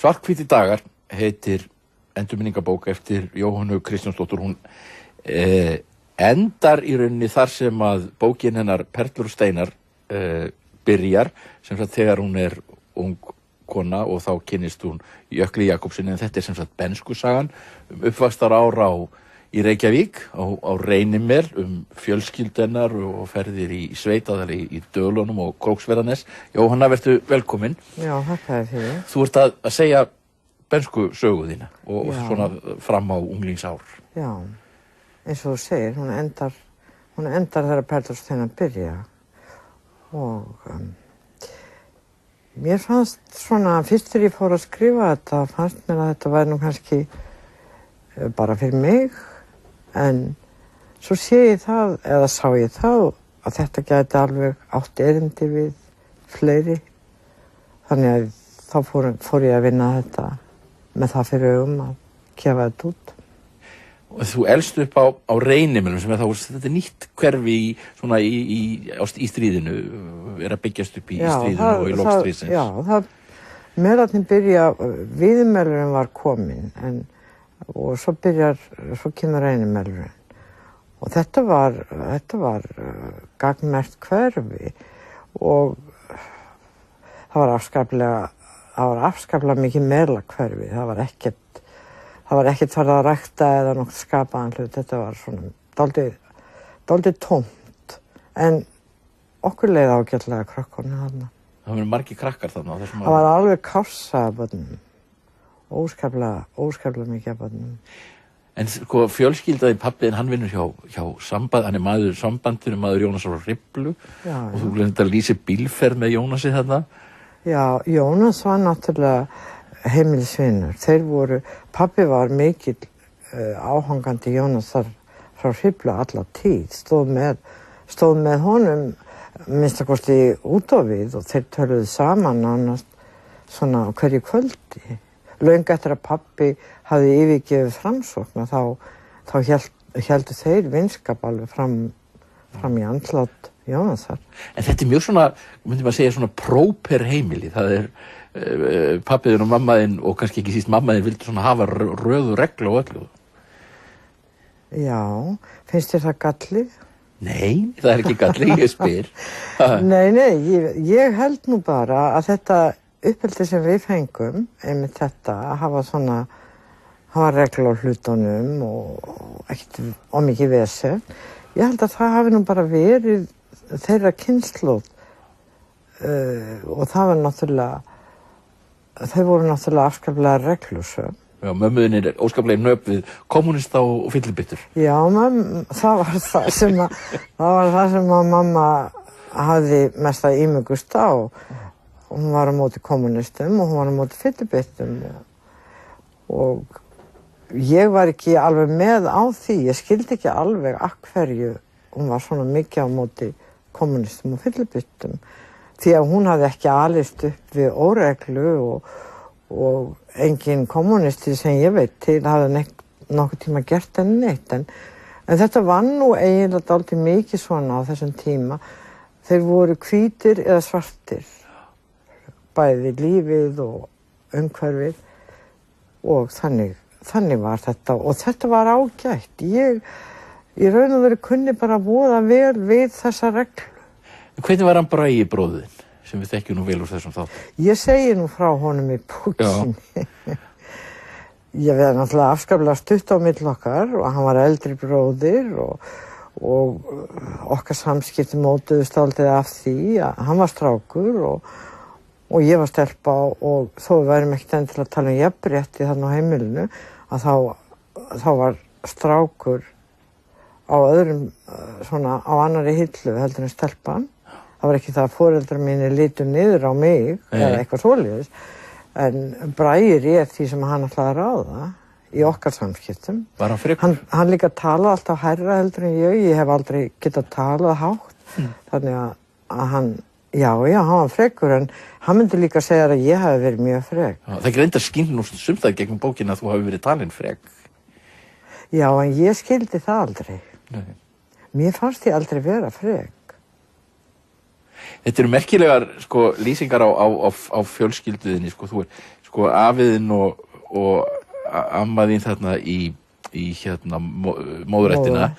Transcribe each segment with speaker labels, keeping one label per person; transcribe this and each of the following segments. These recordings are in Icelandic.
Speaker 1: Svarthvítir dagar heitir endurminningabók eftir Jóhönnu Kristjánsdóttur. Hún endar í rauninni þar sem að bókin hennar Perlur og steinar byrjar, sem sagt þegar hún er ung kona og þá kynnist hún Jökli Jakobssyni, en þetta er sem sagt bernskusagan uppvaxtarár í Reykjavík, á Reynimel, fjölskyldu hennar og ferðir í sveitaðar í Dölunum og Króksfjarðarnes. Jóhanna, vertu velkomin.
Speaker 2: Já, þakka þér fyrir.
Speaker 1: Þú ert að segja bernsku sögu þína og svona fram á unglingsár.
Speaker 2: Já, eins og þú segir, hún endar þegar Perlur og steinar byrja. Og mér fannst svona, fyrst þegar ég fór að skrifa þetta, fannst mér að þetta væri nú kannski bara fyrir mig, en svo sé ég það, eða sá ég það, að þetta gæti alveg átt erindi við fleiri. Þannig að þá fór ég að vinna þetta með það fyrir að gefa þetta út.
Speaker 1: Og þú elst upp á Reynimelum, sem þetta er nýtt hverfi í stríðinu, er að byggjast upp í stríðinu og í lok stríðsins.
Speaker 2: Já, meðlarnir byrja, Víðimelurinn var kominn, og svo kemur Reynimelurinn. Og þetta var gagnmerkt hverfi, og það var afskaplega mikið meðlarhverfi. Það var ekkert farið að rækta eða nokkuð skapaðan hlut. Þetta var svona dálítið tómt. En okkur leið ágætlega krökkunum þarna.
Speaker 1: Það voru margir krakkar þarna?
Speaker 2: Það var alveg kássa af börnum. Óskaplega mikið af börnum.
Speaker 1: En sko, fjölskyldaði pabbiðinn, hann vinnur hjá Samband, hann er maður Sambandinu, maður Jónasar á Hriflu. Og þú gleymd að lýsa bílferð með Jónasi þarna. Já,
Speaker 2: Jónas var náttúrulega heimilisvinur. Pabbi var mikill áhangandi Jónasar frá Hriflu alla tíð, stóð með honum minnstakosti út á við, og þeir töluðu saman nánast svona á hverju kvöldi. Löngu eftir að pabbi hafði yfirgefið Framsókn, þá héldu þeir vinskap alveg fram í andlát Jónasar.
Speaker 1: En þetta er mjög svona, myndi maður segja, svona próper heimili. Það er pabbiðinn og mammaðinn, og kannski ekki síst mammaðinn, vildi svona hafa röðu reglu og öllu.
Speaker 2: Já, finnst þér það galli?
Speaker 1: Nei, það er ekki galli, ég spyr.
Speaker 2: Nei, ég held nú bara að þetta uppeldi sem við fengum, einmitt þetta, að hafa reglu á hlutunum og ekkert mikið vesen. Ég held að það hafi nú bara verið þeirra kynslóð, og það var náttúrulega, þau voru náttúrulega afskaplega reglusöm. Já,
Speaker 1: mömmuðin er óskaplega nöp við kommunista og fyllibittur.
Speaker 2: Já, það var það sem að mamma hafði mest að ímugust á. Hún var á móti kommunistum og hún var á móti fyllibittum. Og ég var ekki alveg með á því. Ég skildi ekki alveg af hverju hún var svona mikið á móti kommunistum og fyllibittum. Því að hún hafði ekki alist upp við óreglu, og engin kommunisti sem ég veit til hafði nokkuð tíma gert henni neitt. En þetta var nú eiginlega dálítið mikið svona á þessum tíma. Þeir voru hvítir eða svartir. Bæði lífið og umhverfið, og þannig var þetta. Og þetta var ágætt. Ég í raun og veru kunni bara voða vel við þessa reglu.
Speaker 1: Hvernig var hann Bragi bróðinn, sem við þekkjum nú vel úr þessum þáttum?
Speaker 2: Ég segi nú frá honum í bókinni. Ég veið náttúrulega afskaplega stutt á milli okkar, og hann var eldri bróðir, og okkar samskipti mótuðust dálítið af því að hann var strákur og ég var stelpa, og þó við værum ekkert enn til að tala jafnrétti þarna á heimilinu, að þá var strákur á öðrum, svona á annarri hillu heldur en stelpan. Það var ekki það að foreldrar mínir litu niður á mig eða eitthvað svoleiðis, en Bragi réð því sem hann ætlaði að ráða í okkar samskiptum.
Speaker 1: Var hann frekur?
Speaker 2: Hann líka talaði alltaf hærra heldur en ég hef aldrei getað talað hátt. Þannig að hann var frekur, en hann myndi líka segja að ég hafi verið mjög frek.
Speaker 1: Það er reyndar skín nú sumstað gegnum bókina að þú hafi verið talin frek.
Speaker 2: Já, en ég skildi það aldrei.
Speaker 1: Nei.
Speaker 2: Mér fannst ég aldrei vera frek.
Speaker 1: Þetta eru merkilegar lýsingar á fjölskylduðinni. Þú sko afiðinn og amma þín þarna í hérna móðurættina,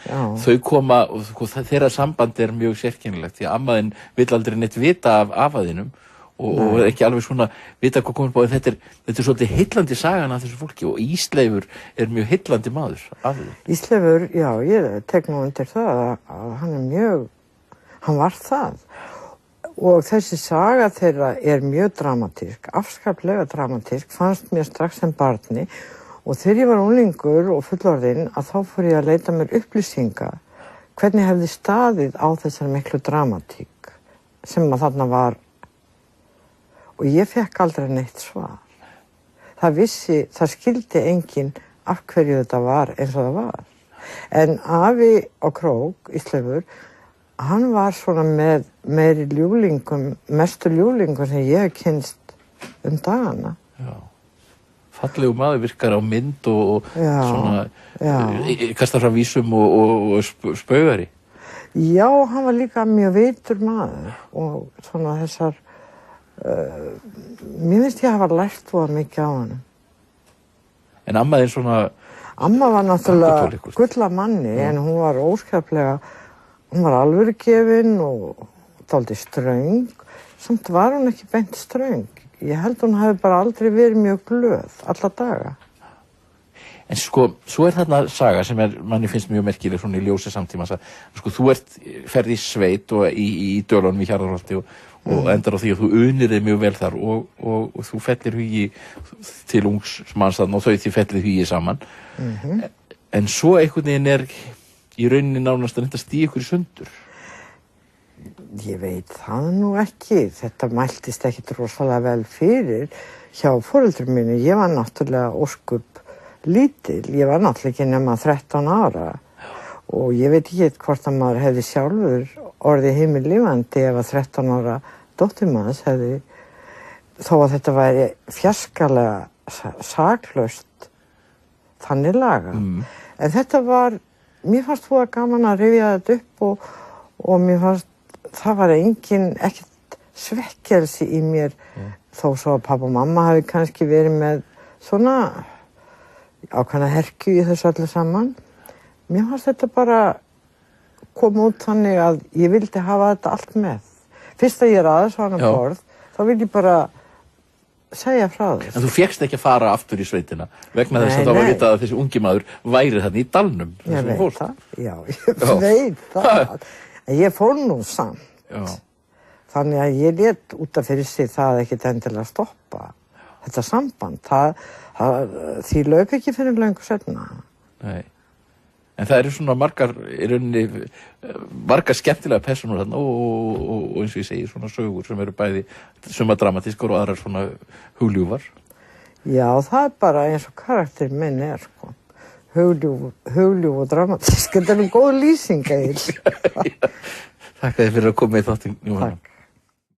Speaker 1: þau koma og sko, þeirra samband er mjög sérkennilegt því að amma þín vill aldrei neitt vita af afaðinum og ekki alveg svona vita hvað komur búið. Þetta er svolítið heillandi sagan af þessu fólki og Ísleifur er mjög heillandi maður.
Speaker 2: Ísleifur, já, ég tek nú undir það að hann var það. Og þessi saga þeirra er mjög dramatísk, afskaplega dramatísk, fannst mér strax sem barni og þegar ég var unglingur og fullorðinn að þá fór ég að leita mér upplýsinga hvernig hefði staðið á þessar miklu dramatík sem að þarna var. Og ég fekk aldrei neitt svar. Það skildi enginn af hverju þetta var eins og það var. En afi á Krók, Ísleifur, hann var svona með meiri ljúflingum, mestu ljúflingum sem ég hef kynnst dagana.
Speaker 1: Já. Fallegu maður, virkar á mynd og svona, kastar frá vísum og spaugari.
Speaker 2: Já, hann var líka mjög vitur maður og svona þessar mér finnst ég að hafa lært voða mikið á hann.
Speaker 1: En amma þín svona...
Speaker 2: Amma var náttúrulega gulla manni en hún var óskaplega, hún var alvörugefin og dálítið ströng. Samt var hún ekki beint ströng. Ég held hún hafi bara aldrei verið mjög glöð alla daga.
Speaker 1: En sko, svo þarna saga sem manni finnst mjög merkileg svona í ljósi samtímans að sko, þú ferð í sveit og í Dölunum í Hjarðarholti og endar á því að þú unir þig mjög vel þar og þú fellir hugi til ungs manns þarna og þau því fellir hugi saman. En svo einhvern veginn í rauninni nánast að stíga ykkur í sundur.
Speaker 2: Ég veit það nú ekki. Þetta mæltist ekkit rosalega vel fyrir hjá foreldrum mínu. Ég var náttúrulega óskup lítil. Ég var náttúrulega ekki nema 13 ára og ég veit ekki hvort að maður hefði sjálfur orðið himinlífandi ef að 13 ára dóttir manns hefði, þó að þetta væri fjarskalega saklaust þannig laga. En þetta var, mér fannst þú að gaman að rifja þetta upp og mér fannst það var ekkert svekkelsi í mér þó svo að pappa og mamma hafi kannski verið með svona ákveðna herkju í þessu öllu saman. Mér fannst þetta bara koma út þannig að ég vildi hafa þetta allt með. Fyrst að ég aðeins á hana borð, þá vil ég bara segja frá þess. En
Speaker 1: þú fékkst ekki að fara aftur í sveitina vegna þess að það var vitað að þessi ungi maður væri þarna í dalnum.
Speaker 2: Ég veit það, ég veit það. En ég fór nú samt. Þannig að ég lét út af fyrir sig það ekkert endilega stoppa. Þetta samband, því lauk ekki fyrir löngu seinna.
Speaker 1: Nei. En það eru svona margar skemmtilega persónur þarna og eins og ég segi svona sögur sem eru bæði sumar dramatískar og aðrar svona hugljúfar.
Speaker 2: Já, það bara eins og karakter minn sko. Hugljúf og dramatísk. Þetta er góð lýsing eiginlega.
Speaker 1: Þakka þér fyrir að koma í þáttinn, Jóhanna.